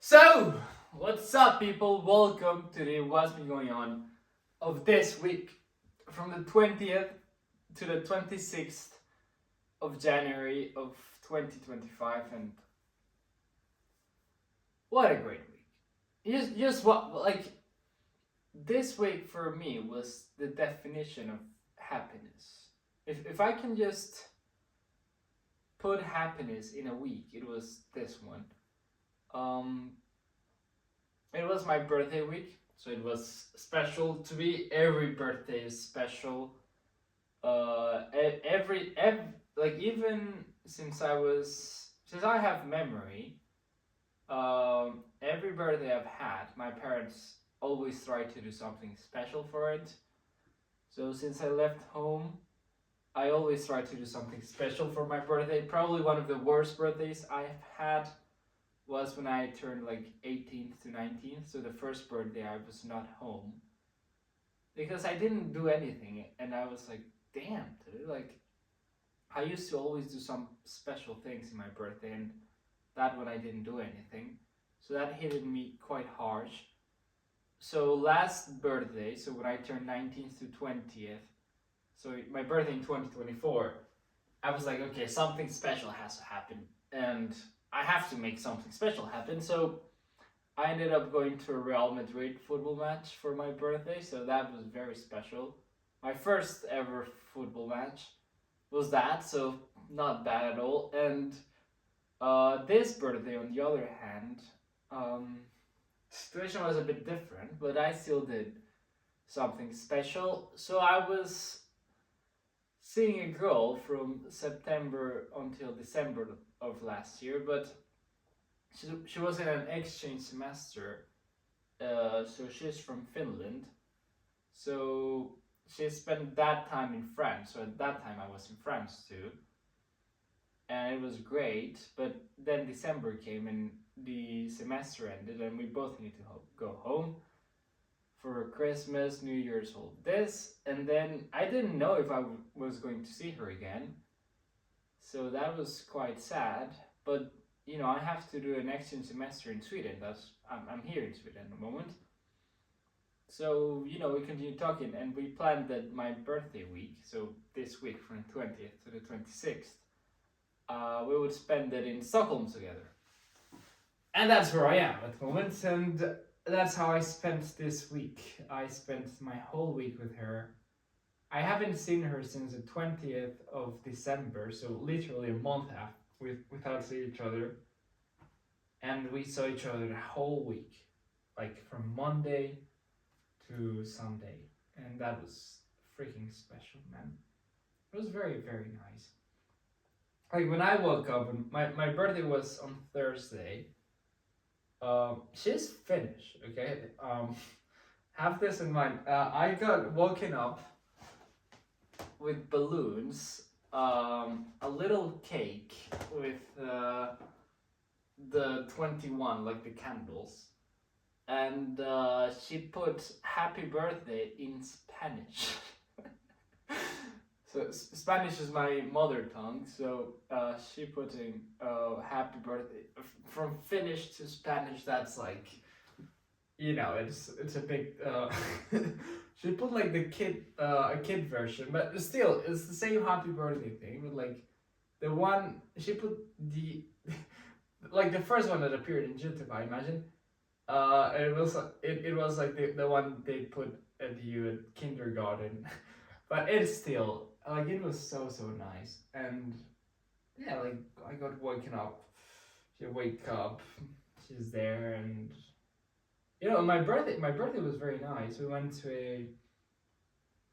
So, what's up, people? Welcome to the What's Been Going On of this week from the 20th to the 26th of January of 2025. And what a great week! Just what, like, this week for me was the definition of happiness. If I can just put happiness in a week, it was this one. It was my birthday week, so it was special to me. Every birthday is special. Like even since I have memory, every birthday I've had, my parents always try to do something special for it. So since I left home, I always try to do something special for my birthday. Probably one of the worst birthdays I've had was when I turned like 18th to 19th. So the first birthday I was not home because I didn't do anything, and I was like, damn, dude, like I used to always do some special things in my birthday, and that one I didn't do anything. So that hit me quite harsh. So last birthday, so when I turned 19th to 20th, so my birthday in 2024, I was like, okay, something special has to happen, and I have to make something special happen. So I ended up going to a Real Madrid football match for my birthday, so that was very special. My first ever football match was that, so not bad at all. And this birthday, on the other hand, the situation was a bit different, but I still did something special. So I was seeing a girl from September until December of last year, but she was in an exchange semester, so she's from Finland. So she spent that time in France. So at that time I was in France too, and it was great. But then December came and the semester ended, and we both needed to go home for Christmas, New Year's, all this, and then I didn't know if I was going to see her again. So that was quite sad, but you know, I have to do an exchange semester in Sweden. I'm here in Sweden at the moment. So, you know, we continued talking, and we planned that my birthday week, so this week from the 20th to the 26th, we would spend it in Stockholm together. And that's where I am at the moment, and that's how I spent this week. I spent my whole week with her. I haven't seen her since the 20th of December, so literally a month without seeing each other. And we saw each other the whole week, like from Monday to Sunday. And that was freaking special, man. It was very, very nice. Like when I woke up, my birthday was on Thursday. She's Finnish, okay? Have this in mind. I got woken up with balloons, a little cake with the 21, like the candles, and she put happy birthday in Spanish. So Spanish is my mother tongue, so she put in happy birthday. From Finnish to Spanish, that's like, you know, it's a big she put like the a kid version, but still it's the same happy birthday thing, but like the one she put the like the first one that appeared in YouTube, I imagine. It was like the one they put at you at kindergarten. But it's still like it was so nice. And yeah, like I got woken up. She wake up, she's there, and you know, my birthday was very nice. We went to a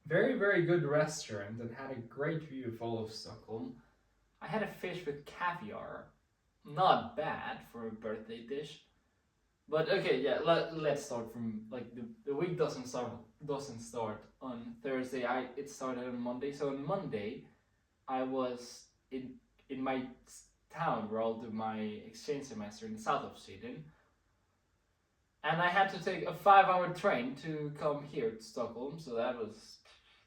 very, very good restaurant that had a great view of all of Stockholm. I had a fish with caviar. Not bad for a birthday dish. But okay, yeah, let's start from like the week doesn't start on Thursday. It started on Monday. So on Monday, I was in my town where I'll do my exchange semester in the south of Sweden. And I had to take a 5-hour train to come here to Stockholm, so that was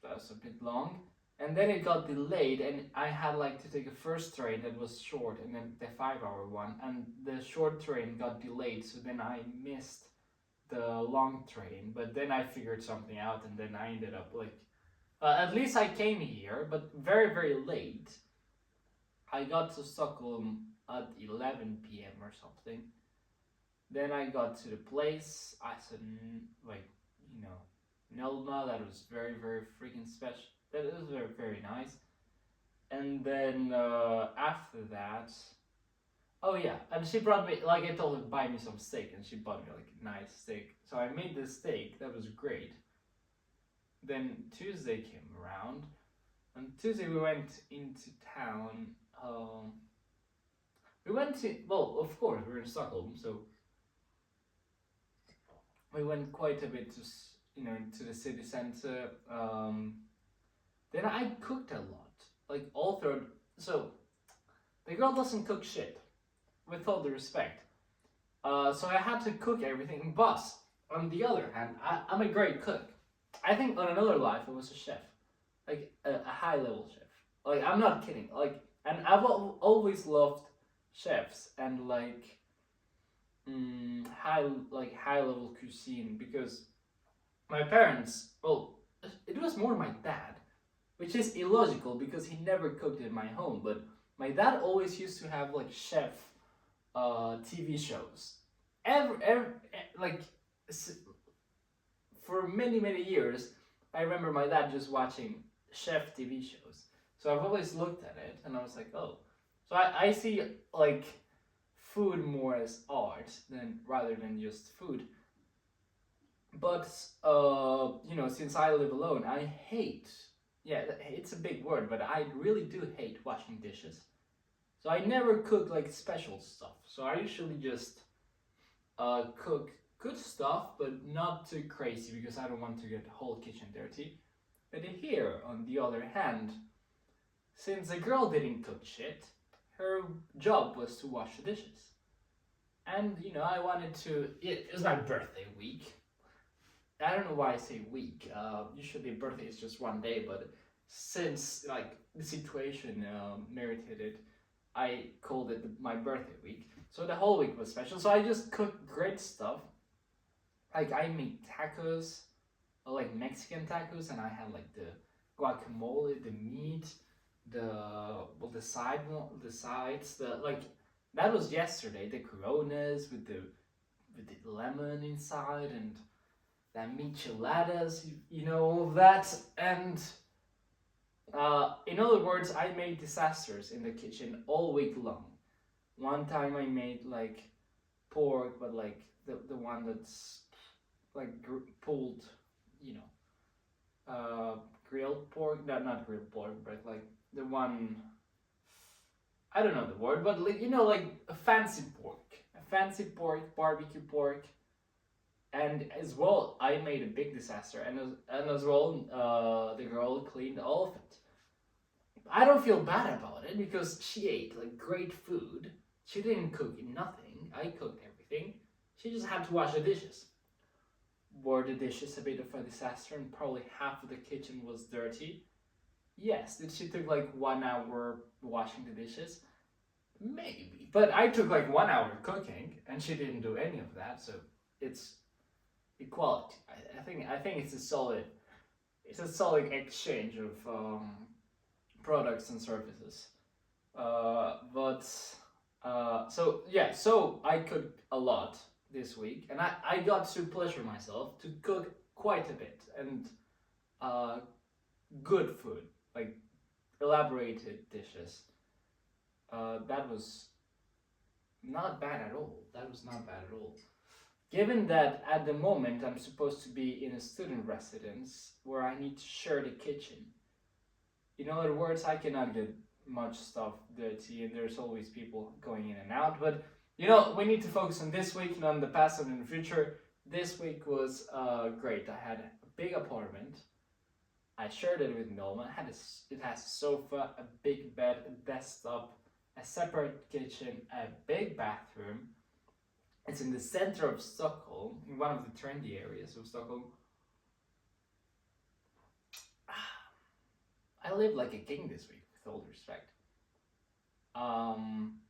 a bit long. And then it got delayed, and I had like to take a first train that was short, and then the 5 hour one, and the short train got delayed, so then I missed the long train. But then I figured something out, and then I ended up like, at least I came here, but very very late. I got to Stockholm at 11 p.m. or something. Then I got to the place. I said, like, you know, Nelma. That was very very freaking special. That was very very nice. And then after that, oh yeah, and she brought me, like I told her, buy me some steak, and she bought me like a nice steak. So I made the steak. That was great. Then Tuesday came around, and Tuesday we went into town. We went to, well, of course we're in Stockholm, so we went quite a bit to to the city center. Then I cooked a lot, like all through. So the girl doesn't cook shit, with all the respect. So I had to cook everything. But on the other hand, I'm a great cook. I think on another life I was a chef, like a high level chef. Like I'm not kidding. Like, and I've always loved chefs and like high level cuisine, because my parents, well, it was more my dad, which is illogical because he never cooked in my home. But my dad always used to have like chef TV shows. Like for many many years, I remember my dad just watching chef TV shows. So I've always looked at it and I was like, oh. So I see like food more as art than rather than just food. But since I live alone, I hate. Yeah, it's a big word, but I really do hate washing dishes. So I never cook like special stuff. So I usually just cook good stuff, but not too crazy because I don't want to get the whole kitchen dirty. But here, on the other hand, since the girl didn't cook shit, her job was to wash the dishes. And I wanted to. It was my birthday week. I don't know why I say week. Usually birthday is just one day, but since like the situation merited it, I called it my birthday week. So the whole week was special. So I just cooked great stuff. Like I made tacos, like Mexican tacos, and I had like the guacamole, the meat, the sides, that was yesterday. The Coronas with the lemon inside, and that micheladas, all of that. And in other words, I made disasters in the kitchen all week long. One time I made like pork, but like the one that's like pulled, grilled pork. No, not grilled pork, but like the one. I don't know the word, but like like a fancy pork, barbecue pork. And as well, I made a big disaster, and as well, the girl cleaned all of it. I don't feel bad about it because she ate like great food. She didn't cook nothing. I cooked everything. She just had to wash the dishes. Were the dishes a bit of a disaster and probably half of the kitchen was dirty? Yes. Did she took like 1 hour washing the dishes? Maybe. But I took like 1 hour cooking, and she didn't do any of that. So it's equality. I think it's a solid exchange of products and services. So I cooked a lot this week, and I got to pleasure myself to cook quite a bit, and good food, like elaborated dishes. That was not bad at all. Given that at the moment I'm supposed to be in a student residence where I need to share the kitchen. In other words, I cannot get much stuff dirty, and there's always people going in and out. But we need to focus on this week, not on the past and in the future. This week was great. I had a big apartment. I shared it with Nelma. It has a sofa, a big bed, a desktop, a separate kitchen, a big bathroom. It's in the center of Stockholm, in one of the trendy areas of Stockholm. I lived like a king this week, with all respect. Um,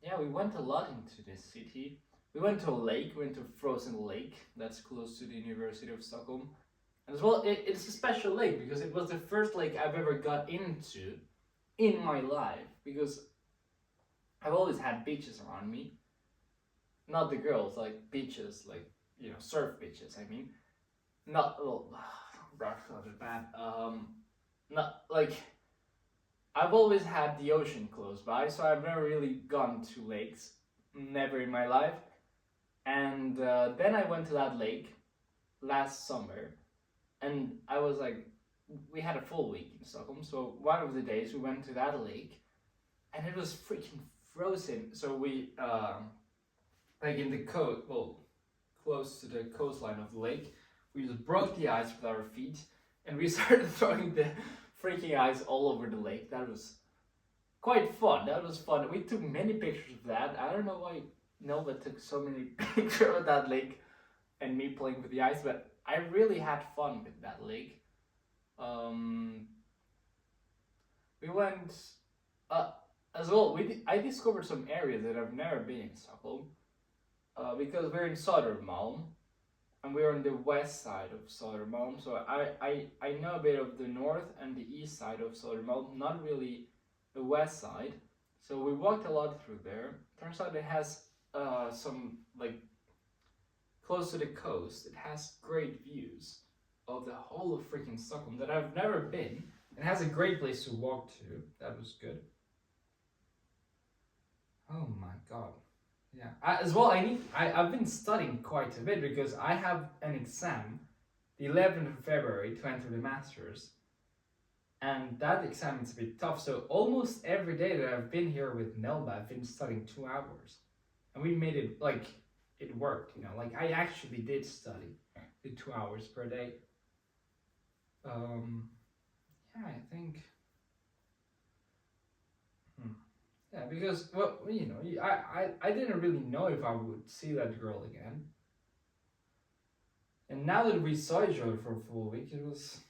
yeah, we went a lot into this city. We went to a lake, we went to a frozen lake that's close to the University of Stockholm. And as well, it's a special lake because it was the first lake I've ever got into in my life. Because I've always had beaches around me. Not the girls, like beaches, like, surf beaches, I mean. Not, well, rough, not bad. Not, like, I've always had the ocean close by, so I've never really gone to lakes. Never in my life. And then I went to that lake last summer, and I was like, we had a full week in Stockholm, so one of the days we went to that lake, and it was freaking frozen. So we, like in the coast, well, close to the coastline of the lake, we just broke the ice with our feet, and we started throwing the freaking ice all over the lake. That was quite fun. That was fun. We took many pictures of that. I don't know why Nelma took so many pictures of that lake and me playing with the ice, but I really had fun with that lake. We went as well. I discovered some areas that I've never been in Stockholm, because we're in Södermalm, and we're on the west side of Södermalm. So I know a bit of the north and the east side of Södermalm, not really the west side. So we walked a lot through there. Turns out it has some, like, close to the coast. It has great views of the whole of freaking Stockholm that I've never been. It has a great place to walk to. That was good. Oh my god. Yeah. As well, I've been studying quite a bit because I have an exam the 11th of February to enter the masters. And that exam is a bit tough. So almost every day that I've been here with Nelma, I've been studying 2 hours. And we made it, like, it worked, like I actually did study the 2 hours per day. Yeah, I think. Yeah, because, well, I didn't really know if I would see that girl again. And now that we saw each other for a full week, it was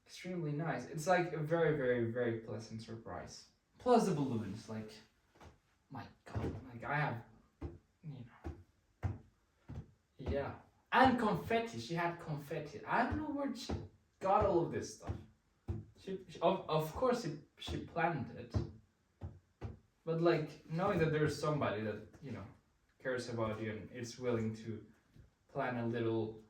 extremely nice. It's like a very, very, very pleasant surprise. Plus the balloons, like, my god, like I have, yeah. And confetti, she had confetti. I don't know where she got all of this stuff. She of course, she planned it. But, like, knowing that there's somebody that, cares about you and is willing to plan a little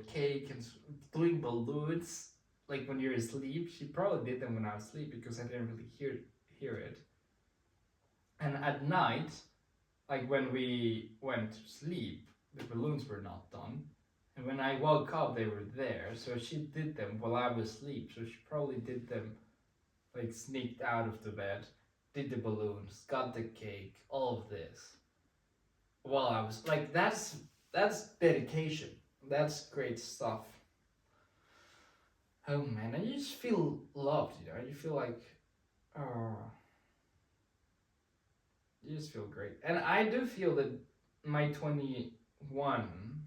cake and doing balloons, like when you're asleep. She probably did them when I was asleep because I didn't really hear it. And at night, like when we went to sleep, the balloons were not done. And when I woke up, they were there. So she did them while I was asleep. So she probably did them, like, sneaked out of the bed, did the balloons, got the cake, all of this. While I was, like, that's dedication. That's great stuff. Oh man, and you just feel loved, you feel like, you just feel great. And I do feel that my 21,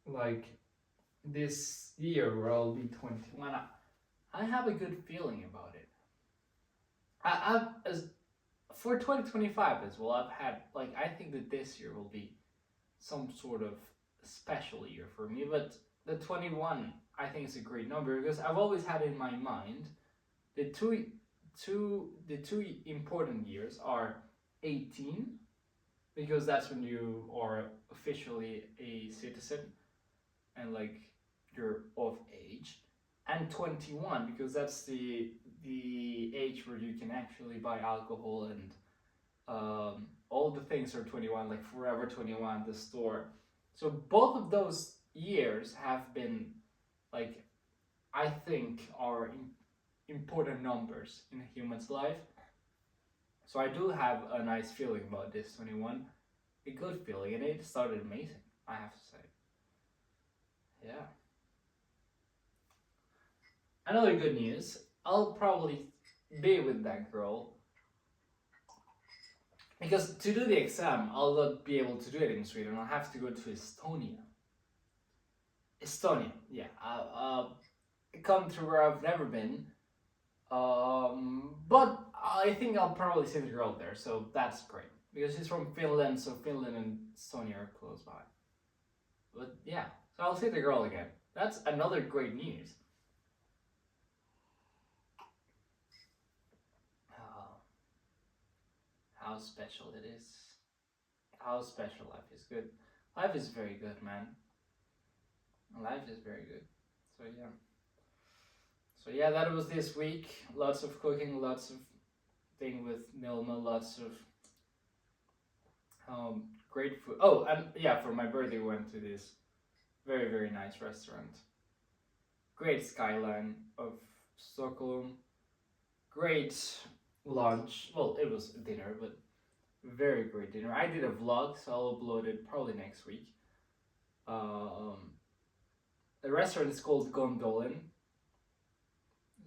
like, this year where I'll be 21, I have a good feeling about it. For 2025 as well, I've had, like, I think that this year will be some sort of special year for me, but the 21, I think, is a great number because I've always had in my mind the two important years are 18, because that's when you are officially a citizen and, like, you're of age, and 21 because that's the age where you can actually buy alcohol and all the things are 21, like Forever 21, the store. So both of those years have been, like, I think are important numbers in a human's life. So I do have a nice feeling about this 21, a good feeling, and it started amazing, I have to say. Yeah. Another good news, I'll probably be with that girl, because to do the exam, I'll not be able to do it in Sweden. I'll have to go to Estonia. Yeah. a country where I've never been. But I think I'll probably see the girl there, so that's great. Because she's from Finland, so Finland and Estonia are close by. But yeah, so I'll see the girl again. That's another great news. Oh, how special it is. How special life is good. Life is very good, man. Life is very good. So yeah. So yeah, that was this week. Lots of cooking, lots of thing with Nelma, lots of great food. Oh, and yeah, for my birthday we went to this very, very nice restaurant. Great skyline of Stockholm. Great lunch. Well, it was dinner, but very great dinner. I did a vlog, so I'll upload it probably next week. The restaurant is called Gondolin,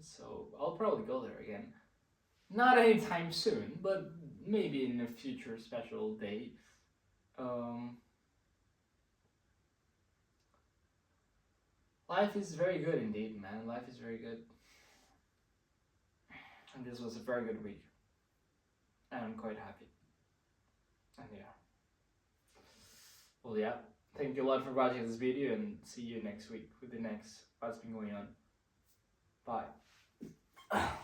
so I'll probably go there again. Not anytime soon, but maybe in a future special day. Life is very good indeed, man. Life is very good. And this was a very good week. And I'm quite happy. And yeah. Well, yeah. Thank you a lot for watching this video and see you next week with the next What's Been Going On. Bye.